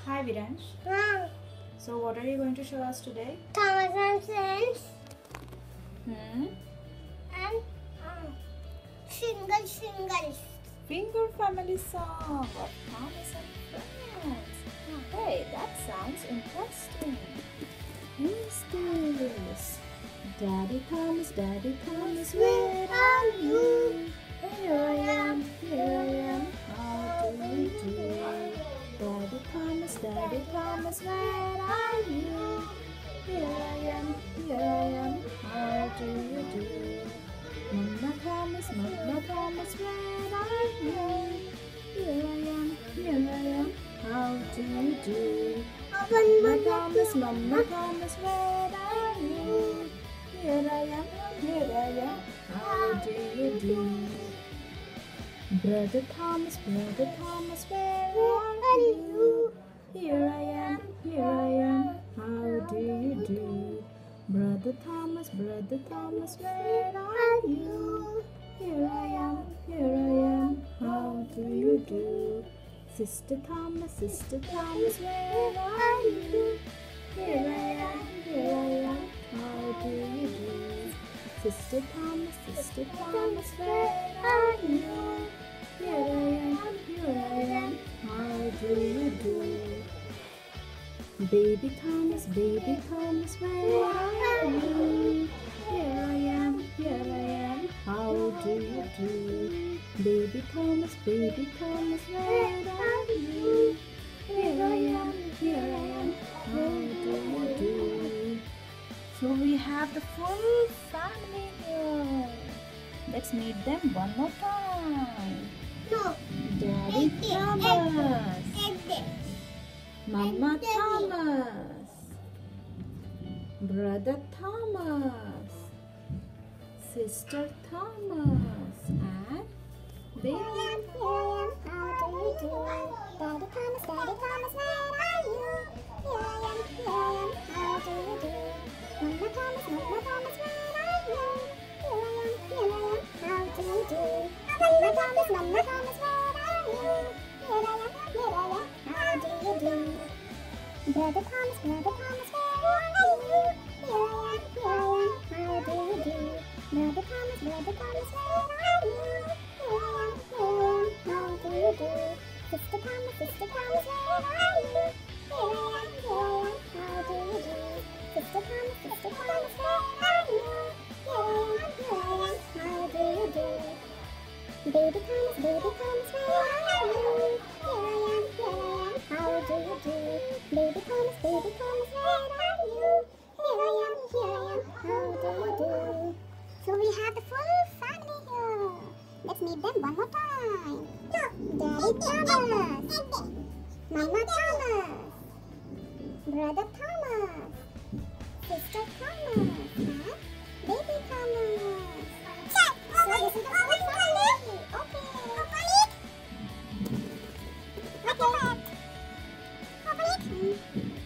Hi Viransh. Mom, So what are you going to show us today? Thomas and Friends Hmm? and Singles. Finger family song of Thomas and Friends. Hey, that sounds interesting. Who's this? Daddy Thomas, where are you? Here I am, how do you do? Daddy Thomas, where are you? Here I am, how do you do? Mama Thomas, where are you? Here I am, how do you do? Mama Thomas, where are you? Here I am, how do you do? Brother Thomas, where are you? Here I am, how do you do? Brother Thomas, where are you? Here I am, how do you do? Sister Thomas, where are you? Here I am, how do you do? Sister Thomas, where are you? Here I am, how do you do? Baby Thomas, where are you? Here I am, how do you do? Baby Thomas, where are you? Here I am, how do you do? So we have the full family here. Let's meet them one more time. No, Daddy Thomas, Mama Thomas, Brother Thomas, Sister Thomas, and baby. How do you do? Daddy Thomas, where are you? Here I am, how do you do? Mama Thomas, where are you? Here I am, how do you do? Mama Thomas, where are you? Here I am, how do you do? Brother Thomas, where are you? Here I am, how do you do? Brother Thomas, where are you? Here I am, how do you do? Sister Thomas, where are you? Here I am, how do you do? Sister Thomas, where are you? Here I am, how do you do? Baby Thomas, where are you? Here I am, how do you do? Baby Thomas, where are you? Here I am, how do you do? So we have the full family here. Let's meet them one more time. Daddy Thomas, Mama Thomas, Brother Thomas, Sister Thomas, and Baby Thomas. So this is the full family. Open it. Open it.